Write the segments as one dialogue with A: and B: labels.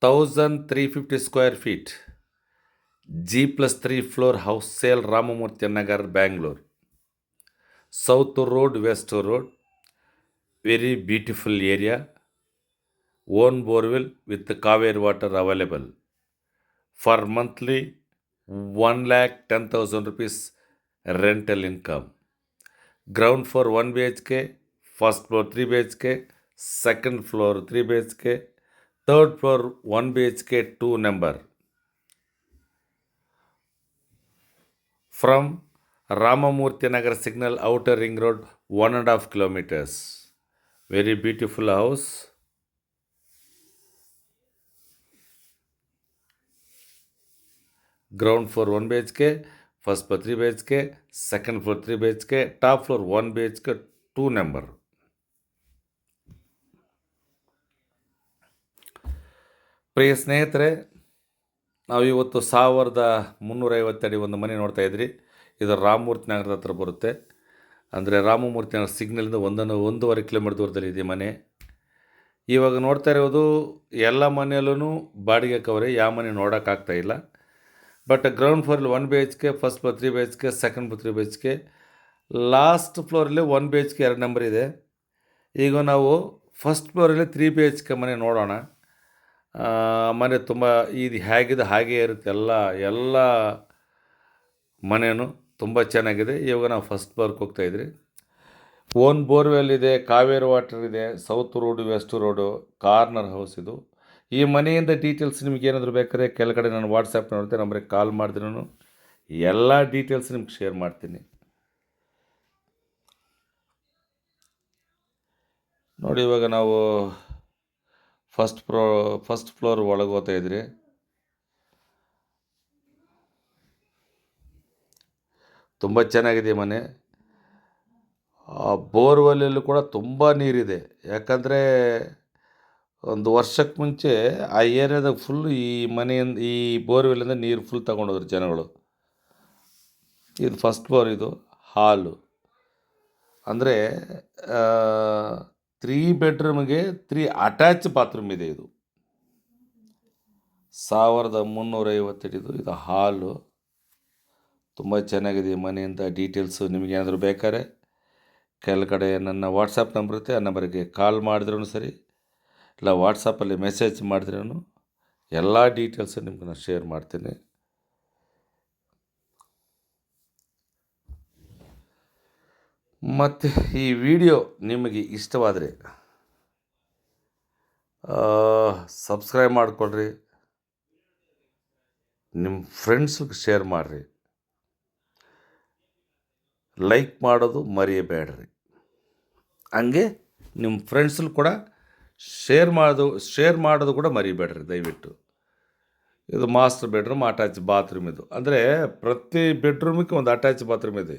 A: 1350 square feet, G+3 floor house sale, Ramamurthy Nagar, Bangalore. South Road, West Road, very beautiful area. Own borewell with the Kaveri water available. For monthly 1,10,000 rupees rental income. Ground floor 1 BHK, first floor 3 BHK, second floor 3 BHK, third floor 1 BHK 2 number. From Ramamurthy Nagar Signal, Outer Ring Road, 1.5 kilometers. Very beautiful house. Ground floor 1 BHK, first floor 3 BHK, second floor 3 BHK, top floor 1 BHK 2 number. ಪ್ರಿಯ ಸ್ನೇಹಿತರೆ, ನಾವಿವತ್ತು 1350 ಅಡಿ ಒಂದು ಮನೆ ನೋಡ್ತಾ ಇದ್ರಿ. ಇದು ರಾಮಮೂರ್ತಿ ನಗರದ ಹತ್ರ ಬರುತ್ತೆ. ಅಂದರೆ ರಾಮಮೂರ್ತಿ ನಗರ ಸಿಗ್ನಲಿಂದ 1.5 ಕಿಲೋಮೀಟರ್ ದೂರದಲ್ಲಿ ಇದೆ ಮನೆ. ಇವಾಗ ನೋಡ್ತಾ ಇರೋದು ಎಲ್ಲ ಮನೆಯಲ್ಲೂ ಬಾಡಿಗೆ ಕವರೆ, ಯಾವ ಮನೆ ನೋಡೋಕ್ಕಾಗ್ತಾ ಇಲ್ಲ. ಬಟ್ ಗ್ರೌಂಡ್ ಫ್ಲೋರಲ್ಲಿ 1 BHK, first floor 3 BHK, second floor 3 BHK, last ಫ್ಲೋರಲ್ಲಿ 1 BHK 2 ನಂಬರ್ ಇದೆ. ಈಗ ನಾವು ಫಸ್ಟ್ ಫ್ಲೋರಲ್ಲಿ 3 BHK ಮನೆ ನೋಡೋಣ. ಮನೆ ತುಂಬ ಇದು ಹೇಗಿದೆ ಹಾಗೇ ಇರುತ್ತೆ. ಎಲ್ಲ ಮನೆಯೂ ತುಂಬ ಚೆನ್ನಾಗಿದೆ. ಇವಾಗ ನಾವು ಫಸ್ಟ್ ಫ್ಲೋರ್ಗೆ ಹೋಗ್ತಾಯಿದ್ರಿ. ಓನ್ ಬೋರ್ವೆಲ್ ಇದೆ, ಕಾವೇರಿ ವಾಟರ್ ಇದೆ, south road, west road, corner house ಇದು. ಈ ಮನೆಯಿಂದ ಡೀಟೇಲ್ಸ್ ನಿಮ್ಗೆ ಏನಾದರೂ ಬೇಕಾದ್ರೆ ಕೆಳಗಡೆ ನಾನು ವಾಟ್ಸಪ್ ನೋಡ್ತೀನಿ, ನಂಬರಿಗೆ ಕಾಲ್ ಮಾಡಿದ್ರೂ ಎಲ್ಲ ಡೀಟೇಲ್ಸ್ ನಿಮ್ಗೆ ಶೇರ್ ಮಾಡ್ತೀನಿ. ನೋಡಿ, ಇವಾಗ ನಾವು ಫಸ್ಟ್ ಫ್ಲೋರ್ ಒಳಗೆ ಹೋಗ್ತಾ ಇದ್ರಿ. ತುಂಬ ಚೆನ್ನಾಗಿದೆ ಮನೆ. ಬೋರ್ವೆಲ್ಲಲ್ಲೂ ಕೂಡ ತುಂಬ ನೀರಿದೆ. ಯಾಕಂದರೆ ಒಂದು ವರ್ಷಕ್ಕೆ ಮುಂಚೆ ಆ ಏರಿಯಾದಾಗ ಫುಲ್ಲು ಈ ಬೋರ್ವೆಲ್ಲಿಂದ ನೀರು ಫುಲ್ ತಗೊಂಡೋದ್ರು ಜನಗಳು. ಇದು ಫಸ್ಟ್ ಫ್ಲೋರ್, ಇದು ಹಾಲು. ಅಂದರೆ 3 ಬೆಡ್ರೂಮ್ಗೆ 3 ಅಟ್ಯಾಚ್ ಬಾತ್ರೂಮ್ ಇದೆ. ಇದು 1350 ಅಡಿದು ಇದು ಹಾಲು. ತುಂಬ ಚೆನ್ನಾಗಿದೆ ಮನೆಯಿಂದ. ಡೀಟೇಲ್ಸು ನಿಮಗೇನಾದರೂ ಬೇಕಾದ್ರೆ ಕೆಳಗಡೆ ನನ್ನ ವಾಟ್ಸಪ್ ನಂಬರ್ ಇರುತ್ತೆ, ಆ ನಂಬರಿಗೆ ಕಾಲ್ ಮಾಡಿದ್ರೂ ಸರಿ, ಇಲ್ಲ ವಾಟ್ಸಪ್ಪಲ್ಲಿ ಮೆಸೇಜ್ ಮಾಡಿದ್ರೂ ಎಲ್ಲ ಡೀಟೇಲ್ಸು ನಿಮ್ಗೆ ನಾನು ಶೇರ್ ಮಾಡ್ತೀನಿ. ಮತ್ತು ಈ ವಿಡಿಯೋ ನಿಮಗೆ ಇಷ್ಟವಾದರೆ ಸಬ್ಸ್ಕ್ರೈಬ್ ಮಾಡಿಕೊಳ್ರಿ, ನಿಮ್ಮ ಫ್ರೆಂಡ್ಸ್ಗೆ ಶೇರ್ ಮಾಡಿರಿ, ಲೈಕ್ ಮಾಡೋದು ಮರೆಯಬೇಡ್ರಿ. ಹಂಗೆ ನಿಮ್ಮ ಫ್ರೆಂಡ್ಸಲ್ಲಿ ಕೂಡ ಶೇರ್ ಮಾಡೋದು ಕೂಡ ಮರಿಬೇಡ್ರಿ ದಯವಿಟ್ಟು. ಇದು ಮಾಸ್ಟರ್ ಬೆಡ್ರೂಮ್, ಅಟ್ಯಾಚ್ ಬಾತ್ರೂಮ್. ಇದು ಅಂದರೆ ಪ್ರತಿ ಬೆಡ್ರೂಮಿಗೆ ಒಂದು ಅಟ್ಯಾಚ್ ಬಾತ್ರೂಮ್ ಇದೆ.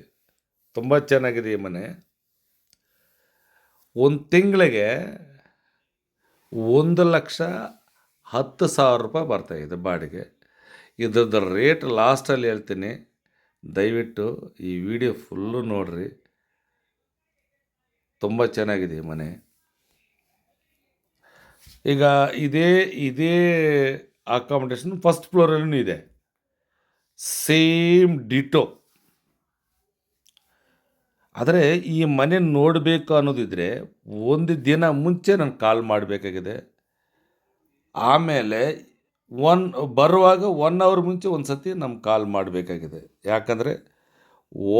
A: ತುಂಬ ಚೆನ್ನಾಗಿದೆ ಈ ಮನೆ. ಒಂದು ತಿಂಗಳಿಗೆ 1,10,000 ರೂಪಾಯಿ ಬರ್ತಾಯಿದೆ ಬಾಡಿಗೆ. ಇದ್ರದ್ದು ರೇಟ್ ಲಾಸ್ಟಲ್ಲಿ ಹೇಳ್ತೀನಿ, ದಯವಿಟ್ಟು ಈ ವಿಡಿಯೋ ಫುಲ್ಲು ನೋಡಿರಿ. ತುಂಬ ಚೆನ್ನಾಗಿದೆ ಈ ಮನೆ. ಈಗ ಇದೇ ಅಕಾಮಿಡೇಷನ್ ಫಸ್ಟ್ ಫ್ಲೋರಲ್ಲೂ ಇದೆ, ಸೇಮ್ ಡಿಟೋ. ಆದರೆ ಈ ಮನೆ ನೋಡಬೇಕು ಅನ್ನೋದಿದ್ದರೆ ಒಂದು ದಿನ ಮುಂಚೆ ನಾನು ಕಾಲ್ ಮಾಡಬೇಕಾಗಿದೆ. ಆಮೇಲೆ ಬರುವಾಗ 1 ಅವರ್ ಮುಂಚೆ ಒಂದು ಸತಿ ನಮ್ಗೆ ಕಾಲ್ ಮಾಡಬೇಕಾಗಿದೆ. ಯಾಕಂದರೆ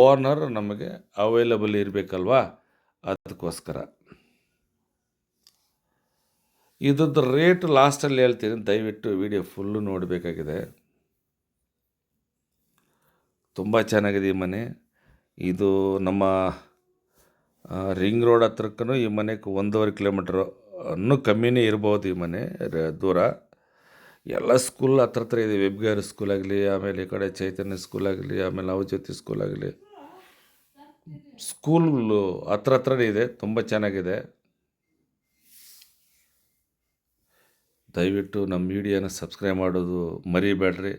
A: ಓನರ್ ನಮಗೆ ಅವೈಲಬಲ್ ಇರಬೇಕಲ್ವಾ, ಅದಕ್ಕೋಸ್ಕರ. ಇದ್ರದ್ದು ರೇಟ್ ಲಾಸ್ಟಲ್ಲಿ ಹೇಳ್ತೀನಿ, ದಯವಿಟ್ಟು ವಿಡಿಯೋ ಫುಲ್ಲು ನೋಡಬೇಕಾಗಿದೆ. ತುಂಬ ಚೆನ್ನಾಗಿದೆ ಈ ಮನೆ. ಇದು ನಮ್ಮ ರಿಂಗ್ ರೋಡ್ ಹತ್ರಕ್ಕೂ ಈ ಮನೆಗೆ 1.5 ಕಿಲೋಮೀಟ್ರು ಇನ್ನೂ ಕಮ್ಮಿನೇ ಇರ್ಬೋದು ಈ ಮನೆ ದೂರ. ಎಲ್ಲ ಸ್ಕೂಲ್ ಹತ್ರ ಇದೆ. ವೆಬ್ಗೇರ್ ಸ್ಕೂಲ್ ಆಗಲಿ, ಆಮೇಲೆ ಈ ಕಡೆ ಚೈತನ್ಯ ಸ್ಕೂಲ್ ಆಗಲಿ, ಆಮೇಲೆ ನವಜ್ಯೋತಿ ಸ್ಕೂಲ್ ಆಗಲಿ, ಸ್ಕೂಲ್ಗಳು ಹತ್ರನೇ ಇದೆ. ತುಂಬ ಚೆನ್ನಾಗಿದೆ. ದಯವಿಟ್ಟು ನಮ್ಮ ವಿಡಿಯೋನ ಸಬ್ಸ್ಕ್ರೈಬ್ ಮಾಡೋದು ಮರಿಬೇಡ್ರಿ,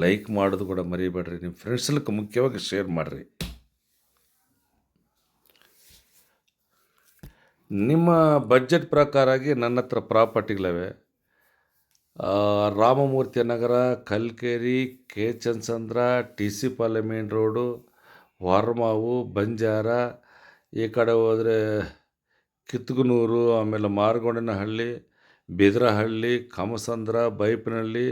A: ಲೈಕ್ ಮಾಡೋದು ಕೂಡ ಮರಿಬೇಡ್ರಿ. ನಿಮ್ಮ ಫ್ರೆಂಡ್ಸ್ಗೆ ಮುಖ್ಯವಾಗಿ ಶೇರ್ ಮಾಡಿರಿ. ನಿಮ್ಮ ಬಡ್ಜೆಟ್ ಪ್ರಕಾರಾಗಿ ನನ್ನ ಹತ್ರ ಪ್ರಾಪರ್ಟಿಗಳಿವೆ. Ramamurthy Nagar, ಕಲ್ಕೆರಿ, K Chandsandra, T C ಪಾಳ್ಯ ಮೇನ್ ರೋಡು, ವಾರ್ಮಾವು, ಬಂಜಾರ, ಈ ಕಡೆ ಹೋದರೆ ಕಿತ್ಗನೂರು, ಆಮೇಲೆ ಮಾರಗೊಂಡನಹಳ್ಳಿ, ಬಿದರಹಳ್ಳಿ, ಕಮಸಂದ್ರ, ಬೈಪನಹಳ್ಳಿ,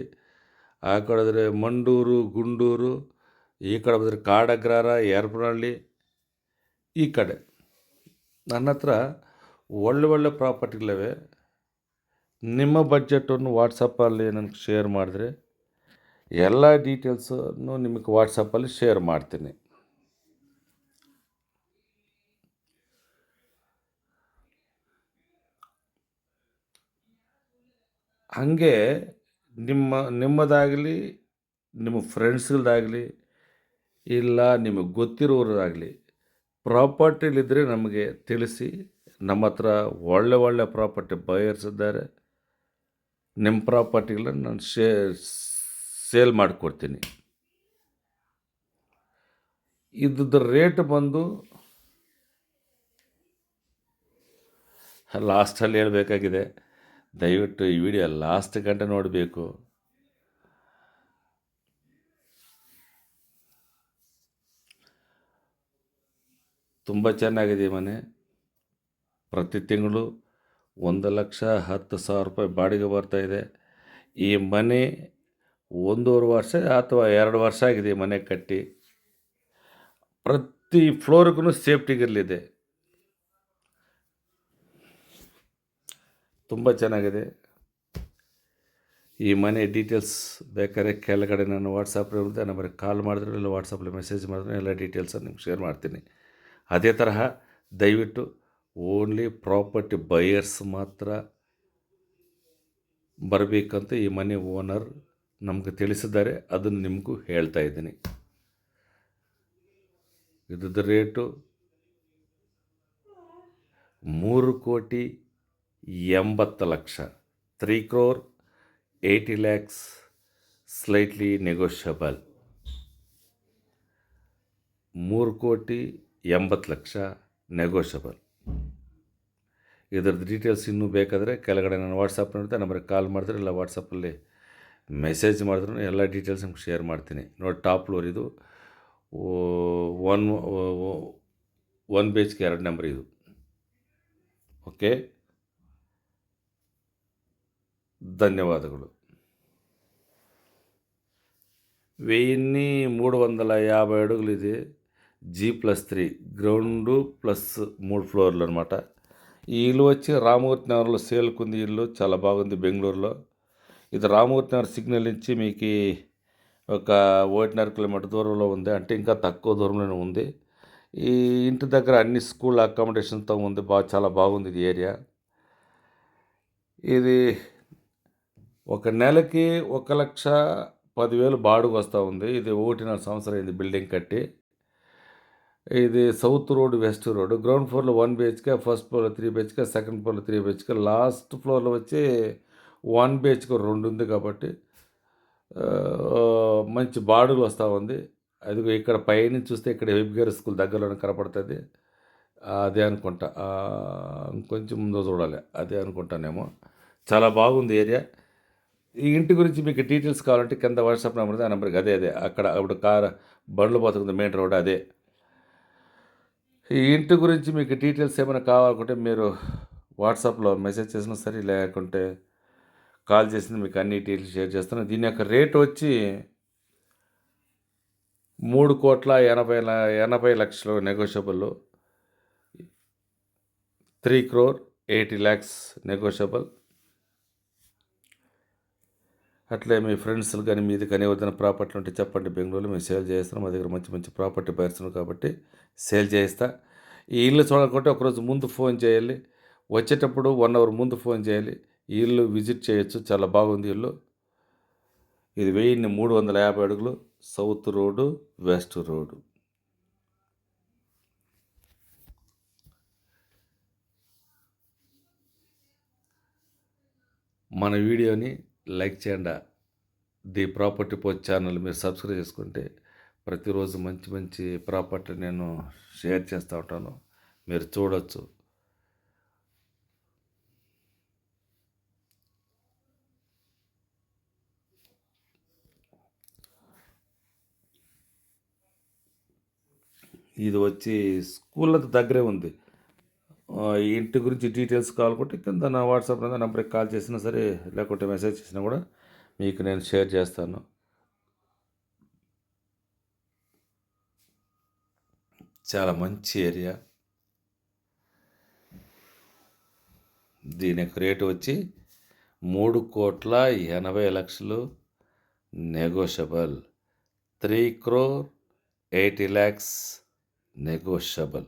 A: ಆ ಕಡೆ ಹೋದರೆ ಮಂಡೂರು, ಗುಂಡೂರು, ಈ ಕಡೆ ಹೋದರೆ ಕಾಡಗ್ರಾರ, ಯರ್ಪನಹಳ್ಳಿ, ಈ ಕಡೆ ನನ್ನ ಹತ್ರ ಒಳ್ಳೆ ಪ್ರಾಪರ್ಟಿಗಳಿವೆ. ನಿಮ್ಮ ಬಡ್ಜೆಟನ್ನು ವಾಟ್ಸಪ್ಪಲ್ಲಿ ನನಗೆ ಶೇರ್ ಮಾಡಿದ್ರೆ ಎಲ್ಲ ಡೀಟೇಲ್ಸನ್ನು ನಿಮಗೆ ವಾಟ್ಸಪ್ಪಲ್ಲಿ ಶೇರ್ ಮಾಡ್ತೀನಿ. ಹಾಗೆ ನಿಮ್ಮದಾಗಲಿ, ನಿಮ್ಮ ಫ್ರೆಂಡ್ಸ್ಗಳದಾಗಲಿ, ಇಲ್ಲ ನಿಮಗೆ ಗೊತ್ತಿರೋರಾಗಲಿ ಪ್ರಾಪರ್ಟಿಲಿದ್ದರೆ ನಮಗೆ ತಿಳಿಸಿ. ನಮ್ಮ ಹತ್ರ ಒಳ್ಳೆ ಪ್ರಾಪರ್ಟಿ ಬಯರ್ಸ್ ಇದ್ದಾರೆ. ನಿಮ್ಮ ಪ್ರಾಪರ್ಟಿಗಳನ್ನ ನಾನು ಸೇಲ್ ಮಾಡಿಕೊಡ್ತೀನಿ. ಇದ್ರದ್ದು ರೇಟ್ ಬಂದು ಲಾಸ್ಟಲ್ಲಿ ಹೇಳಬೇಕಾಗಿದೆ. ದಯವಿಟ್ಟು ಈ ವಿಡಿಯೋ ಲಾಸ್ಟ್ ಗಂಟೆ ನೋಡಬೇಕು. ತುಂಬ ಚೆನ್ನಾಗಿದೆ ಮನೆ. ಪ್ರತಿ ತಿಂಗಳು 1,10,000 ರೂಪಾಯಿ ಬಾಡಿಗೆ ಬರ್ತಾಯಿದೆ. ಈ ಮನೆ 1.5 ವರ್ಷ ಅಥವಾ 2 ವರ್ಷ ಆಗಿದೆ ಈ ಮನೆ ಕಟ್ಟಿ. ಪ್ರತಿ ಫ್ಲೋರ್ಗೂ ಸೇಫ್ಟಿ ಗ್ರಿಲ್ ತುಂಬ ಚೆನ್ನಾಗಿದೆ. ಈ ಮನೆ ಡೀಟೇಲ್ಸ್ ಬೇಕಾದ್ರೆ ಕೆಳಗಡೆ ನಾನು ವಾಟ್ಸಪ್ ಇರುತ್ತೆ, ನಂಬರಿಗೆ ಕಾಲ್ ಮಾಡಿದ್ರೆ ಇಲ್ಲ ವಾಟ್ಸಪ್ಪಲ್ಲಿ ಮೆಸೇಜ್ ಮಾಡಿದ್ರೆ ಎಲ್ಲ ಡೀಟೇಲ್ಸನ್ನು ನಿಮ್ಗೆ ಶೇರ್ ಮಾಡ್ತೀನಿ. ಅದೇ ತರಹ ದಯವಿಟ್ಟು ಓನ್ಲಿ ಪ್ರಾಪರ್ಟಿ ಬಯರ್ಸ್ ಮಾತ್ರ ಬರಬೇಕಂತ ಈ ಮನೆ ಓನರ್ ನಮಗೆ ತಿಳಿಸಿದ್ದಾರೆ. ಅದನ್ನು ನಿಮಗೂ ಹೇಳ್ತಾ ಇದ್ದೀನಿ. ಇದ್ರದ್ದು ರೇಟು 3,80,00,000, 3,80,00,000, ಸ್ಲೈಟ್ಲಿ ನೆಗೋಷಿಯಬಲ್. 3,80,00,000 ನೆಗೋಷಿಯಬಲ್. ಇದರದ್ದು ಡೀಟೇಲ್ಸ್ ಇನ್ನೂ ಬೇಕಾದರೆ ಕೆಳಗಡೆ ನಾನು ವಾಟ್ಸಪ್ ನೋಡ್ತೆ, ನಂಬರಿಗೆ ಕಾಲ್ ಮಾಡಿದ್ರೆ ಇಲ್ಲ ವಾಟ್ಸಪ್ಪಲ್ಲಿ ಮೆಸೇಜ್ ಮಾಡಿದ್ರು ಎಲ್ಲ ಡೀಟೇಲ್ಸ್ ನಿಮ್ಗೆ ಶೇರ್ ಮಾಡ್ತೀನಿ. ನೋಡಿ, ಟಾಪ್ ಫ್ಲೋರ್ ಇದು. 1 BHK 2 ನಂಬರ್ ಇದು. ಓಕೆ, ಧನ್ಯವಾದಗಳು. 1350 అడుగులు G+3 గ్రౌండు ప్లస్ 3 ఫ్లోర్లు అనమాట. ఈ ఇల్లు వచ్చి రామూర్తి నగర్లో సేల్కుంది. ఇల్లు చాలా బాగుంది బెంగళూరులో. ఇది రామూర్తి నగర్ సిగ్నల్ నుంచి మీకు ఒక 1.5 కిలోమీటర్ దూరంలో ఉంది, అంటే ఇంకా తక్కువ దూరంలోనే ఉంది. ఈ ఇంటి దగ్గర అన్ని స్కూల్ అకామిడేషన్తో ఉంది. చాలా బాగుంది ఇది ఏరియా. ఇది ఒక నెలకి 1,10,000 బాడుగ వస్తూ ఉంది. ఇది 1.5 సంవత్సరం అయింది బిల్డింగ్ కట్టి. ఇది south road, west road. Ground ఫ్లోర్లో 1 BHK, ఫస్ట్ ఫ్లోర్లో 3 BHK, సెకండ్ ఫ్లోర్లో 3 BHK, లాస్ట్ ఫ్లోర్లో వచ్చి 1 BHK 2 ఉంది. కాబట్టి మంచి బాడుగలు వస్తూ ఉంది. అదిగో ఇక్కడ పైనుంచి చూస్తే ఇక్కడ వెబ్గేర్ స్కూల్ దగ్గరలోనే కనపడుతుంది. అదే అనుకుంటా, ఇంకొంచెం ముందు చూడాలి, అదే అనుకుంటానేమో. చాలా బాగుంది ఏరియా. ఈ ఇంటి గురించి మీకు డీటెయిల్స్ కావాలంటే కింద వాట్సాప్ నెంబర్ ఉంది, ఆ నెంబర్కి అదే అక్కడ అప్పుడు బండ్లు పోతుంది మెయిన్ రోడ్ అదే. ఈ ఇంటి గురించి మీకు డీటెయిల్స్ ఏమైనా కావాలనుకుంటే మీరు వాట్సాప్లో మెసేజ్ చేసినా సరే, లేకుంటే కాల్ చేసిన మీకు అన్ని డీటెయిల్స్ షేర్ చేస్తాను. దీని యొక్క రేట్ వచ్చి 3,80,00,000 నెగోషియబుల్, 3,80,00,000 నెగోషియబుల్. అట్లే మీ ఫ్రెండ్స్ కానీ మీది కానీ ఏదైనా ప్రాపర్టీ ఉంటే చెప్పండి. బెంగళూరులో మేము సేల్ చేస్తాం. మా దగ్గర మంచి ప్రాపర్టీ బయర్స్ కాబట్టి సేల్ చేస్తా. ఈ ఇల్లు చూడాలనుకుంటే ఒకరోజు ముందు ఫోన్ చేయాలి, వచ్చేటప్పుడు 1 అవర్ ముందు ఫోన్ చేయాలి. ఈ ఇల్లు విజిట్ చేయొచ్చు. చాలా బాగుంది ఇల్లు. ఇది 1,350 అడుగులు, సౌత్ రోడ్డు, వెస్ట్ రోడ్డు. మన వీడియోని లైక్ చేయండి. ది ప్రాపర్టీ పోస్ట్ ఛానల్ మీరు సబ్స్క్రైబ్ చేసుకుంటే ప్రతిరోజు మంచి ప్రాపర్టీ నేను షేర్ చేస్తూ ఉంటాను, మీరు చూడవచ్చు. ఇది వచ్చి స్కూల్ అంత దగ్గరే ఉంది. ఈ ఇంటి గురించి డీటెయిల్స్ కావాలనుకుంటే కింద నా వాట్సాప్ నంబర్కి కాల్ చేసినా సరే, లేకుంటే మెసేజ్ చేసినా కూడా మీకు నేను షేర్ చేస్తాను. చాలా మంచి ఏరియా. దీని యొక్క రేటు వచ్చి 3,80,00,000 నెగోషియబుల్. 3,80,00,000 నెగోషియబుల్.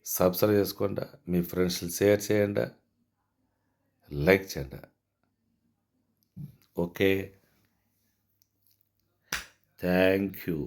A: సబ్స్క్రైబ్ చేసుకోండి, మీ ఫ్రెండ్స్ షేర్ చేయండి, లైక్ చేయండి. Okay, thank you.